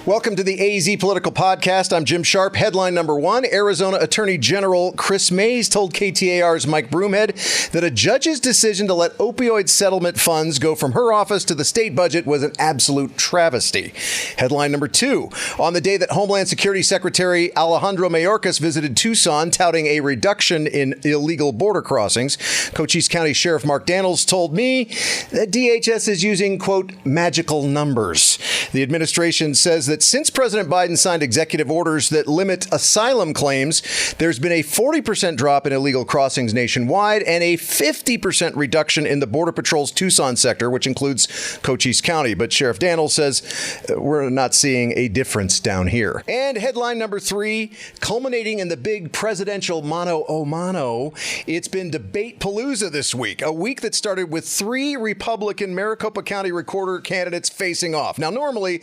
Welcome to the AZ Political Podcast. I'm Jim Sharpe. Headline number one, Arizona Attorney General Chris Mays told KTAR's Mike Broomhead that a judge's decision to let opioid settlement funds go from her office to the state budget was an absolute travesty. Headline number two, on the day that Homeland Security Secretary Alejandro Mayorkas visited Tucson touting a reduction in illegal border crossings, Cochise County Sheriff Mark Daniels told me that DHS is using, quote, magical numbers. The administration says that since President Biden signed executive orders that limit asylum claims, there's been a 40% drop in illegal crossings nationwide and a 50% reduction in the Border Patrol's Tucson sector, which includes Cochise County. But Sheriff Daniels says we're not seeing a difference down here. And headline number three, culminating in the big presidential mano a mano, it's been debate palooza this week, a week that started with three Republican Maricopa County recorder candidates facing off. Now, normally,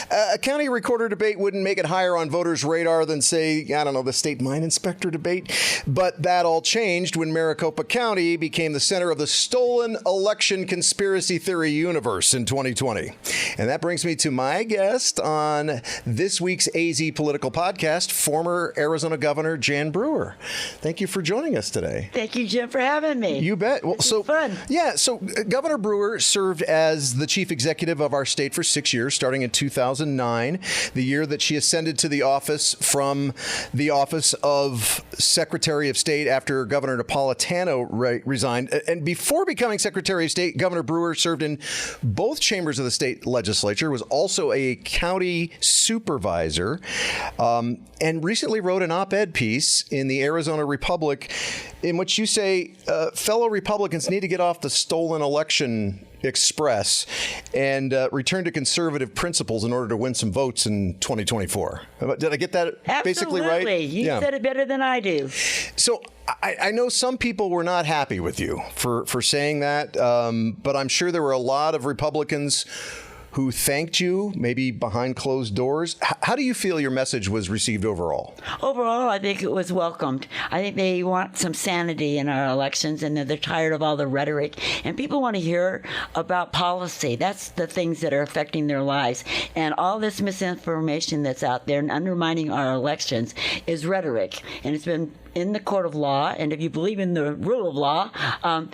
a county recorder debate wouldn't make it higher on voters' radar than, say, I don't know, the state mine inspector debate. But that all changed when Maricopa County became the center of the stolen election conspiracy theory universe in 2020. And that brings me to my guest on this week's AZ Political Podcast, former Arizona Governor Jan Brewer. Thank you for joining us today. Thank you, Jim, for having me. You bet. Well, so fun. Yeah, so Governor Brewer served as the chief executive of our state for 6 years, starting in 2009, the year that she ascended to the office from the office of Secretary of State after Governor Napolitano resigned. And before becoming Secretary of State, Governor Brewer served in both chambers of the state legislature, was also a county supervisor, and recently wrote an op-ed piece in the Arizona Republic in which you say fellow Republicans need to get off the stolen election express and return to conservative principles in order to win some votes in 2024. Did I get that basically right? Absolutely. You said it better than I do. So I know some people were not happy with you for saying that, but I'm sure there were a lot of Republicans who thanked you, maybe behind closed doors. How do you feel your message was received overall? Overall, I think it was welcomed. I think they want some sanity in our elections, and they're tired of all the rhetoric. And people want to hear about policy. That's the things that are affecting their lives. And all this misinformation that's out there and undermining our elections is rhetoric. And it's been in the court of law, and if you believe in the rule of law,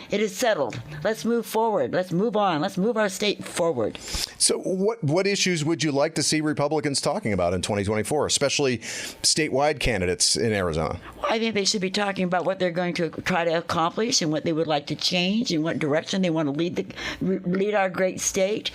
it is settled. Let's move forward. Let's move on. Let's move our state forward. So what issues would you like to see Republicans talking about in 2024, especially statewide candidates in Arizona? I think they should be talking about what they're going to try to accomplish and what they would like to change and what direction they want to lead our great state.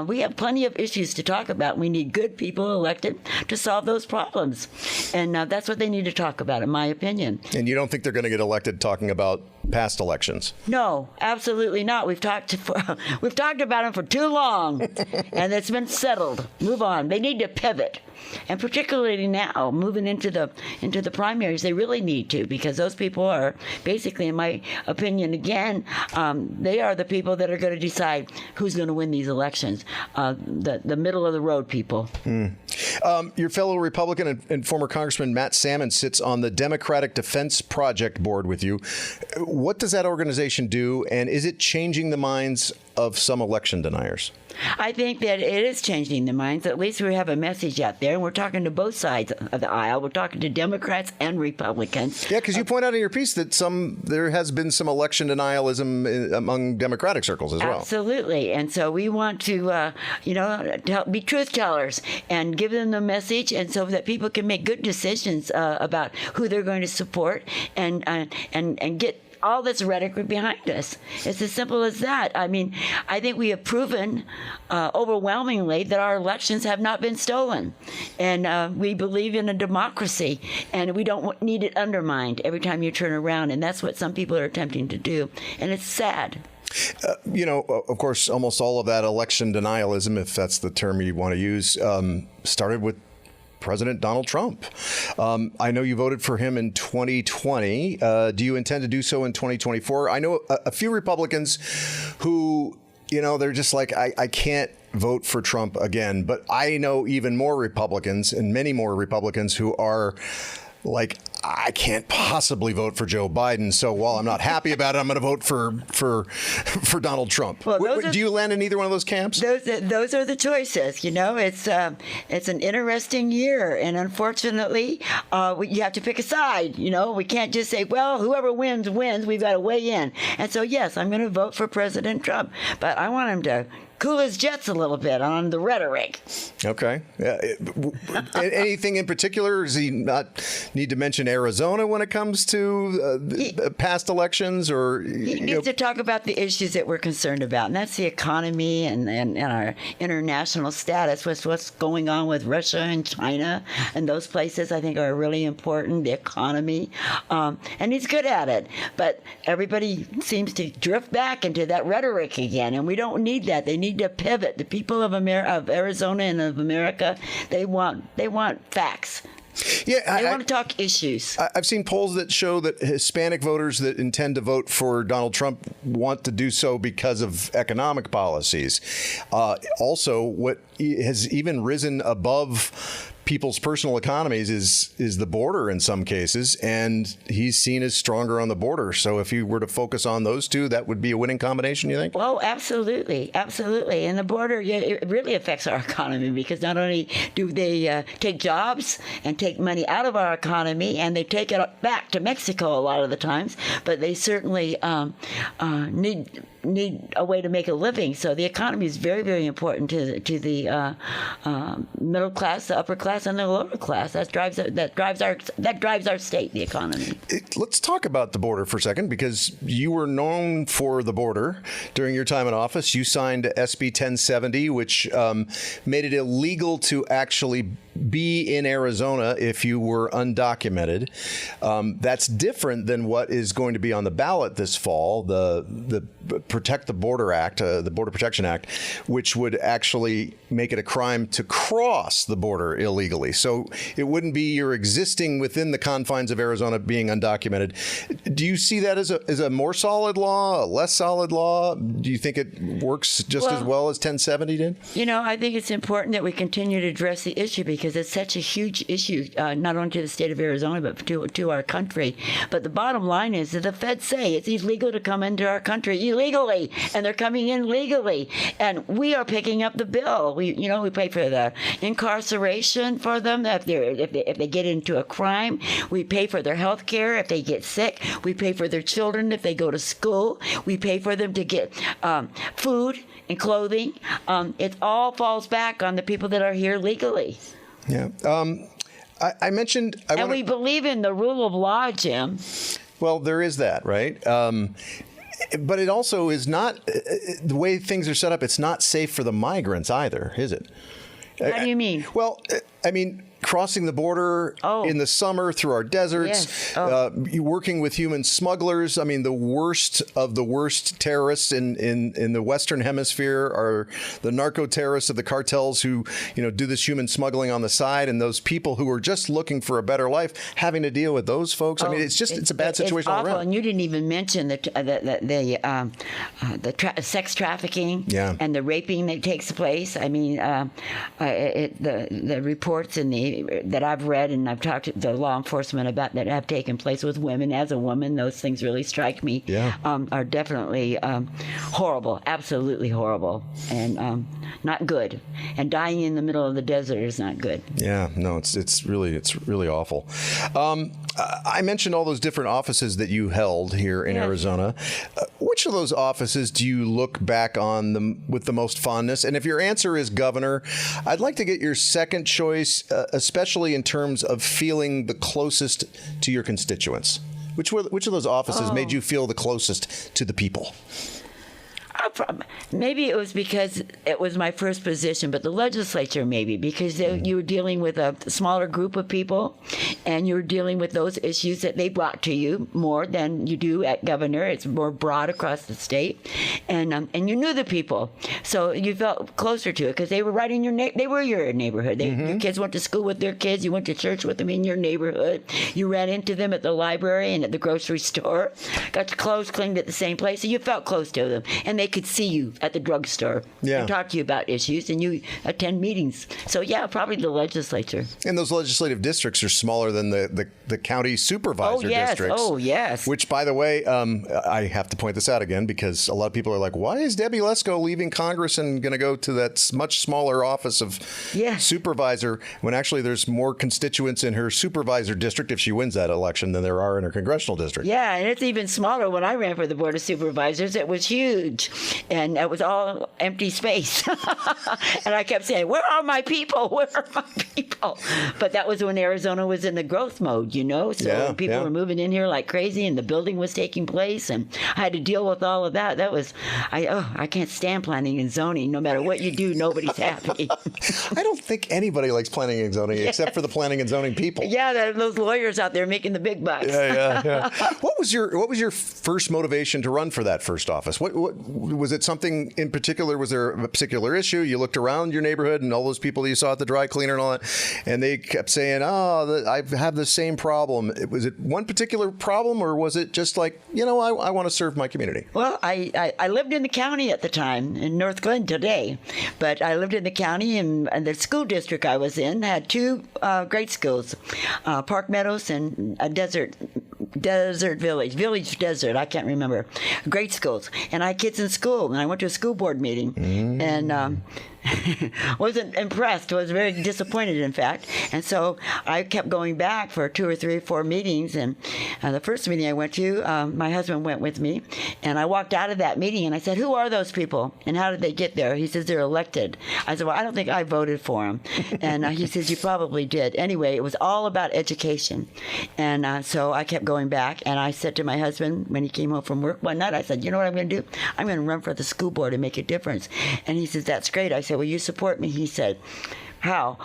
We have plenty of issues to talk about. We need good people elected to solve those problems. And that's what they need to talk about, in my opinion. And you don't think they're going to get elected talking about past elections? No, absolutely not. We've talked about them for too long, and it's been settled. Move on. They need to pivot. And particularly now, moving into the primaries, they really need to, because those people are basically, in my opinion, again, they are the people that are going to decide who's going to win these elections. The middle of the road people. Your fellow Republican and former Congressman Matt Salmon sits on the Democratic Defense Project board with you. What does that organization do, and is it changing the minds of some election deniers? I think that it is changing the minds. At least we have a message out there, and we're talking to both sides of the aisle. We're talking to Democrats and Republicans. Yeah, because you point out in your piece that there has been some election denialism among Democratic circles as well. Absolutely. And so we want to, be truth tellers and give them the message, and so that people can make good decisions about who they're going to support and get all this rhetoric behind us. It's as simple as that. I mean, I think we have proven overwhelmingly that our elections have not been stolen. And we believe in a democracy, and we don't need it undermined every time you turn around. And that's what some people are attempting to do. And it's sad. Of course, almost all of that election denialism, if that's the term you want to use, started with President Donald Trump. I know you voted for him in 2020. Do you intend to do so in 2024? I know a few Republicans who, they're just like, I can't vote for Trump again. But I know even more Republicans and many more Republicans who are like, I can't possibly vote for Joe Biden. So while I'm not happy about it, I'm going to vote for Donald Trump. Well, do you land in either one of those camps? Those are the choices. It's an interesting year, and unfortunately, you have to pick a side. We can't just say, well, whoever wins. We've got to weigh in. And so, yes, I'm going to vote for President Trump, but I want him to cool his jets a little bit on the rhetoric. Okay. Anything in particular? Does he not need to mention Arizona when it comes to past elections? Or he needs to talk about the issues that we're concerned about, and that's the economy and our international status. What's going on with Russia and China and those places, I think, are really important. The economy, and he's good at it. But everybody seems to drift back into that rhetoric again, and we don't need that. They need to pivot. The people of Arizona and of America, they want facts. Yeah, they want to talk issues. I've seen polls that show that Hispanic voters that intend to vote for Donald Trump want to do so because of economic policies. Also, what has even risen above people's personal economies is the border in some cases, and he's seen as stronger on the border. So if you were to focus on those two, that would be a winning combination, you think? Well, absolutely. And the border, it really affects our economy, because not only do they take jobs and take money out of our economy, and they take it back to Mexico a lot of the times, but they certainly need a way to make a living. So the economy is very, very important to the middle class, the upper class, and the lower class. That drives our state, the economy. Let's talk about the border for a second, because you were known for the border during your time in office. You signed SB 1070, which made it illegal to actually be in Arizona if you were undocumented. That's different than what is going to be on the ballot this fall, the Protect the Border Act, the Border Protection Act, which would actually make it a crime to cross the border illegally. So it wouldn't be you're existing within the confines of Arizona being undocumented. Do you see that as a more solid law, a less solid law? Do you think it works just as well as 1070 did? I think it's important that we continue to address the issue, because it's such a huge issue, not only to the state of Arizona, but to our country. But the bottom line is that the feds say it's illegal to come into our country illegally, and they're coming in legally, and we are picking up the bill. We pay for the incarceration for them if they get into a crime. We pay for their health care if they get sick. We pay for their children if they go to school. We pay for them to get food and clothing. It all falls back on the people that are here legally. Yeah. I mentioned... we believe in the rule of law, Jim. Well, there is that, right? But it also is not, the way things are set up, it's not safe for the migrants either, is it? What do you mean? Well, I mean, crossing the border in the summer through our deserts, working with human smugglers. I mean, the worst of the worst terrorists in the Western Hemisphere are the narco terrorists of the cartels who, do this human smuggling on the side, and those people who are just looking for a better life, having to deal with those folks. I mean, it's a bad situation all around. And you didn't even mention the sex trafficking and the raping that takes place. I mean, the reports that I've read, and I've talked to the law enforcement about, that have taken place with women. As a woman, those things really strike me. Are definitely horrible, absolutely horrible, and not good. And dying in the middle of the desert is not good. Yeah, no, it's really awful. I mentioned all those different offices that you held here in Arizona. Which of those offices do you look back on them with the most fondness? And if your answer is governor, I'd like to get your second choice, especially in terms of feeling the closest to your constituents. Which of those offices made you feel the closest to the people? Maybe it was because it was my first position, but the legislature maybe, because you were dealing with a smaller group of people, and you were dealing with those issues that they brought to you more than you do at governor. It's more broad across the state, and you knew the people. So you felt closer to it because they were right in they were your neighborhood. Your kids went to school with their kids. You went to church with them in your neighborhood. You ran into them at the library and at the grocery store. Got your clothes cleaned at the same place. So you felt close to them. And they could see you at the drugstore and talk to you about issues. And you attend meetings. So, yeah, probably the legislature. And those legislative districts are smaller than the county supervisor districts. Oh, yes. Which, by the way, I have to point this out again because a lot of people are like, why is Debbie Lesko leaving Congress and going to go to that much smaller office of supervisor when actually there's more constituents in her supervisor district if she wins that election than there are in her congressional district? Yeah, and it's even smaller. When I ran for the Board of Supervisors, it was huge. And it was all empty space. And I kept saying, where are my people? Where are my people? But that was when Arizona was in the growth mode, So people were moving in here like crazy and the building was taking place. And I had to deal with all of that. That was, I can't stand planning and zoning. No matter what you do, nobody's happy. I don't think anybody likes planning and zoning except for the planning and zoning people. Yeah, those lawyers out there making the big bucks. Yeah. What was your first motivation to run for that first office? What was it? Something in particular? Was there a particular issue? You looked around your neighborhood and all those people that you saw at the dry cleaner and all that, and they kept saying, I have the same problem. Was it one particular problem, or was it just like, I want to serve my community? Well, I lived in the county at the time, in North Glen today, but I lived in the county, and the school district I was in had two great schools, Park Meadows and Desert Village Desert, I can't remember. Great schools. And I had kids in school, and I went to a school board meeting, and wasn't impressed, was very disappointed, in fact. And so I kept going back for 2 or 3 or 4 meetings, and the first meeting I went to, my husband went with me, and I walked out of that meeting, and I said, who are those people, and how did they get there? He says, they're elected. I said, well, I don't think I voted for them. And he says, you probably did. Anyway, it was all about education. And so I kept going back, and I said to my husband, when he came home from work one night, I said, you know what I'm going to do? I'm going to run for the school board and make a difference. And he says, that's great. I said, will you support me? He said, how?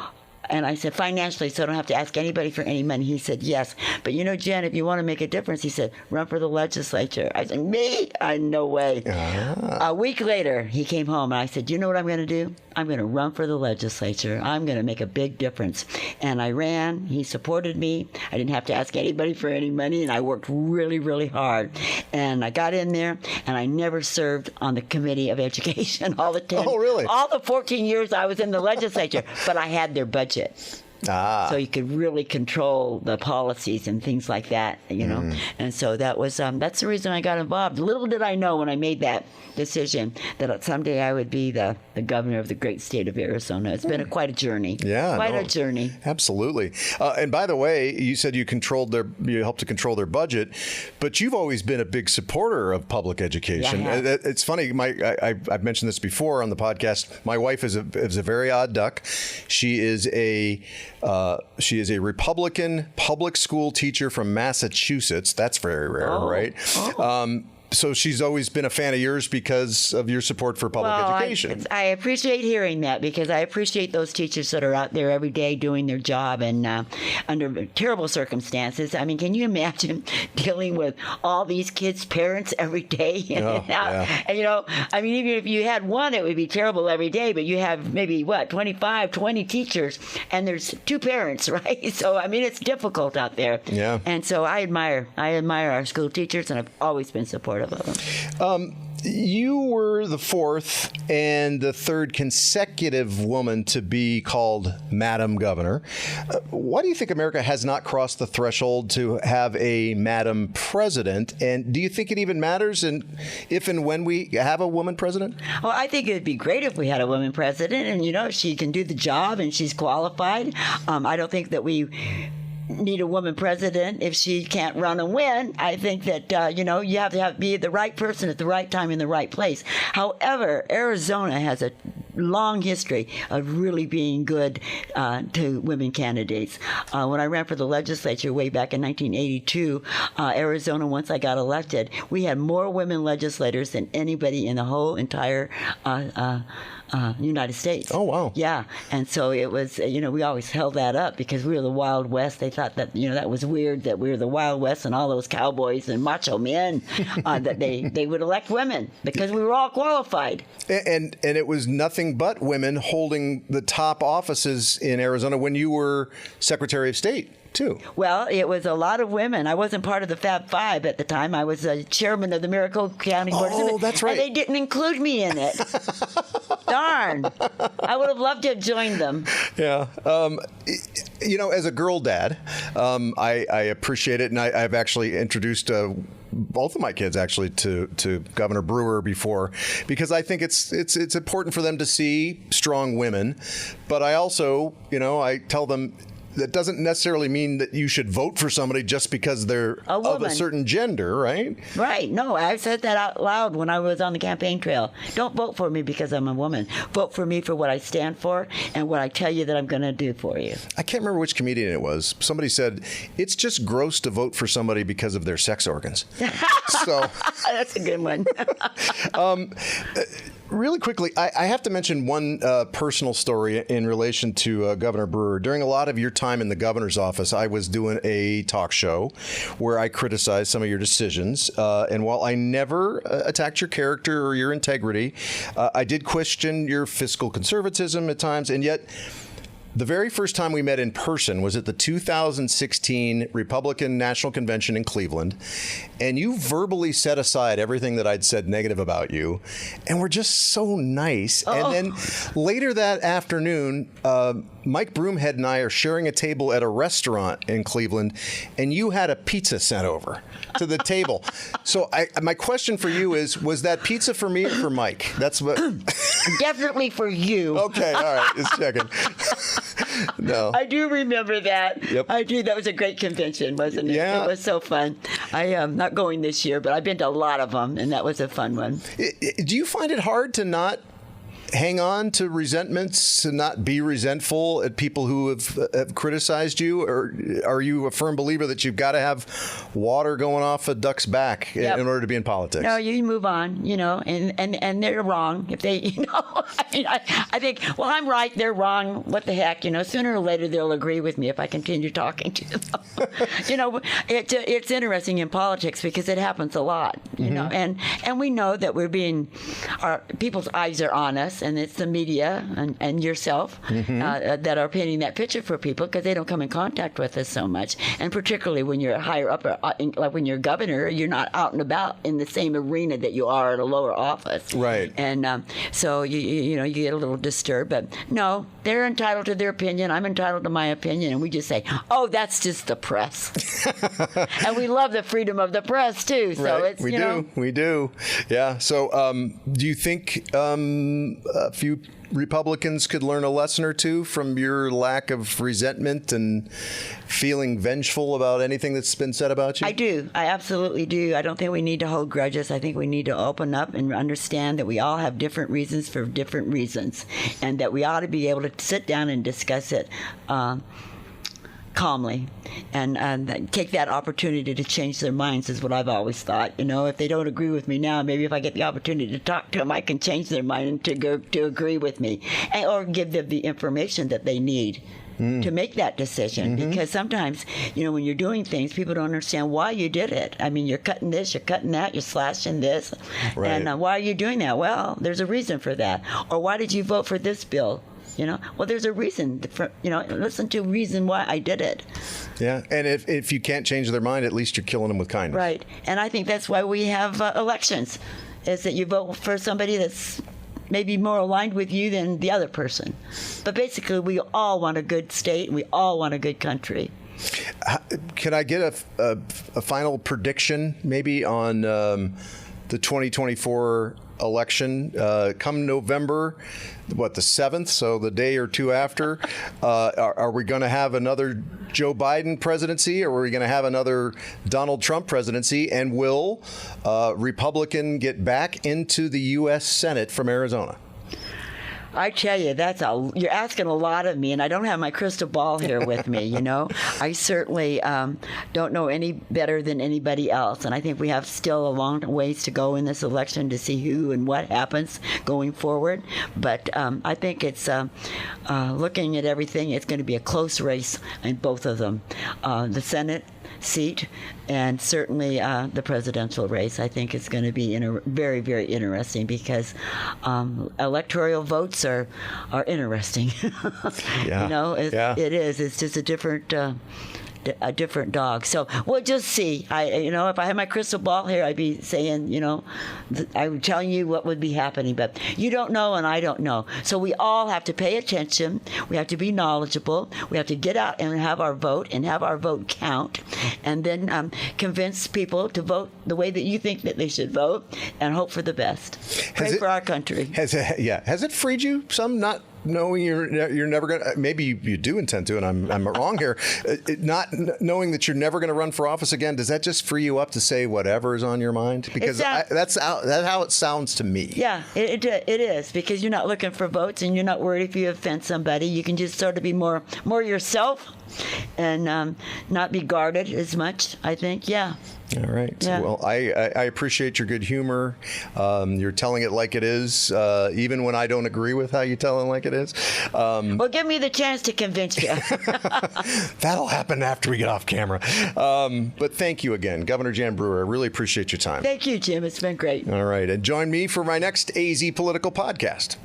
And I said, financially, so I don't have to ask anybody for any money. He said, yes. But Jen, if you want to make a difference, he said, run for the legislature. I said, me? No way. A week later, he came home, and I said, you know what I'm going to do? I'm going to run for the legislature. I'm going to make a big difference. And I ran. He supported me. I didn't have to ask anybody for any money, and I worked really, really hard. And I got in there, and I never served on the Committee of Education all the 10. Oh, really? All the 14 years I was in the legislature, but I had their budget. So you could really control the policies and things like that, And so that was that's the reason I got involved. Little did I know when I made that decision that someday I would be the governor of the great state of Arizona. It's been quite a journey. Yeah, quite a journey. Absolutely. And by the way, you said you helped to control their budget, but you've always been a big supporter of public education. Yeah. It's funny. I've mentioned this before on the podcast. My wife is a very odd duck. She is a Republican public school teacher from Massachusetts. That's very rare, right? Oh. So she's always been a fan of yours because of your support for public education. I appreciate hearing that because I appreciate those teachers that are out there every day doing their job and under terrible circumstances. I mean, can you imagine dealing with all these kids' parents every day? And, I mean, even if you had one, it would be terrible every day, but you have maybe, 25, 20 teachers, and there's 2 parents, right? So, I mean, it's difficult out there. Yeah. And so I admire our school teachers, and I've always been supportive of them. You were the 4th and the 3rd consecutive woman to be called Madam Governor. Why do you think America has not crossed the threshold to have a Madam President? And do you think it even matters if and when we have a woman president? Well, I think it would be great if we had a woman president, and she can do the job and she's qualified. I don't think that we need a woman president if she can't run and win. I think that, you have to be the right person at the right time in the right place. However, Arizona has a long history of really being good to women candidates. When I ran for the legislature way back in 1982, Arizona, once I got elected, we had more women legislators than anybody in the whole entire United States. Oh, wow. Yeah. And so it was, we always held that up because we were the Wild West. They thought that, that was weird that we were the Wild West and all those cowboys and macho men, that they would elect women because we were all qualified. And it was nothing but women holding the top offices in Arizona when you were Secretary of State, too. Well, it was a lot of women. I wasn't part of the Fab Five at the time. I was chairman of the Maricopa County Board of Supervisors. Oh, that's right. And they didn't include me in it. Darn. I would have loved to have joined them. Yeah. As a girl dad, I appreciate it. And I've actually introduced both of my kids actually to Governor Brewer before, because I think it's important for them to see strong women. But I also, I tell them, that doesn't necessarily mean that you should vote for somebody just because they're of a certain gender, right? Right. No, I said that out loud when I was on the campaign trail. Don't vote for me because I'm a woman. Vote for me for what I stand for and what I tell you that I'm going to do for you. I can't remember which comedian it was. Somebody said, it's just gross to vote for somebody because of their sex organs. So that's a good one. Really quickly, I have to mention one personal story in relation to Governor Brewer. During a lot of your time in the governor's office, I was doing a talk show where I criticized some of your decisions. And while I never attacked your character or your integrity, I did question your fiscal conservatism at times. And yet, the very first time we met in person was at the 2016 Republican National Convention in Cleveland, and you verbally set aside everything that I'd said negative about you, and were just so nice. Oh. And then later that afternoon, Mike Broomhead and I are sharing a table at a restaurant in Cleveland, and you had a pizza sent over to the table. So my question for you is, was that pizza for me or for Mike? That's what. Definitely for you. Okay, all right, just checking. No. I do remember that. Yep. I do. That was a great convention, wasn't it? Yeah. It was so fun. I am not going this year, but I've been to a lot of them, and that was a fun one. Do you find it hard to not hang on to resentments, to not be resentful at people who have criticized you? Or are you a firm believer that you've got to have water going off a duck's back in order to be in politics? No, you move on, and they're wrong. If they, I think, well, I'm right, they're wrong. What the heck, sooner or later they'll agree with me if I continue talking to them. It's interesting in politics because it happens a lot, and we know that people's eyes are on us. And it's the media and yourself that are painting that picture for people because they don't come in contact with us so much. And particularly when you're higher up, like when you're governor, you're not out and about in the same arena that you are at a lower office. Right. And so you get a little disturbed. But no, they're entitled to their opinion. I'm entitled to my opinion. And we just say, oh, that's just the press. And we love the freedom of the press too. So right. it's We do. Yeah. So do you think a few Republicans could learn a lesson or two from your lack of resentment and feeling vengeful about anything that's been said about you? I do. I absolutely do. I don't think we need to hold grudges. I think we need to open up and understand that we all have different reasons for different reasons, and that we ought to be able to sit down and discuss it calmly and take that opportunity to change their minds is what I've always thought. If they don't agree with me now, maybe if I get the opportunity to talk to them, I can change their mind to agree with me, or give them the information that they need to make that decision. Because sometimes, when you're doing things, people don't understand why you did it. I mean, you're cutting this, you're cutting that, you're slashing this. Right. And why are you doing that? Well, there's a reason for that. Or why did you vote for this bill? Well, there's a reason. Listen to a reason why I did it. Yeah, and if you can't change their mind, at least you're killing them with kindness. Right, and I think that's why we have elections, is that you vote for somebody that's maybe more aligned with you than the other person. But basically, we all want a good state, and we all want a good country. Can I get a final prediction, maybe on the 2024 election come November, the 7th, so the day or two after? Are we going to have another Joe Biden presidency, or are we going to have another Donald Trump presidency? And will Republican get back into the U.S. Senate from Arizona? I tell you, you're asking a lot of me, and I don't have my crystal ball here with me, you know. I certainly don't know any better than anybody else, and I think we have still a long ways to go in this election to see who and what happens going forward. But I think it's looking at everything, it's going to be a close race in both of them. The Senate seat and certainly the presidential race, I think it's going to be very, very interesting because electoral votes are interesting. Yeah. You know, it is. It's just a different dog. So we'll just see. If I had my crystal ball here, I'd be saying, I'm telling you what would be happening, but you don't know and I don't know. So we all have to pay attention. We have to be knowledgeable. We have to get out and have our vote and have our vote count, and then convince people to vote the way that you think that they should vote and hope for the best. Pray for our country. Has it freed you some not knowing you're never going to, maybe you do intend to, and I'm wrong here, not knowing that you're never going to run for office again, does that just free you up to say whatever is on your mind? Because that's how it sounds to me. Yeah, it is, because you're not looking for votes and you're not worried if you offend somebody. You can just sort of be more yourself and not be guarded as much, I think. Yeah. All right. Yeah. Well, I appreciate your good humor. You're telling it like it is, even when I don't agree with how you tell it like it is. Well, give me the chance to convince you. That'll happen after we get off camera. But thank you again, Governor Jan Brewer. I really appreciate your time. Thank you, Jim. It's been great. All right. And join me for my next AZ Political Podcast.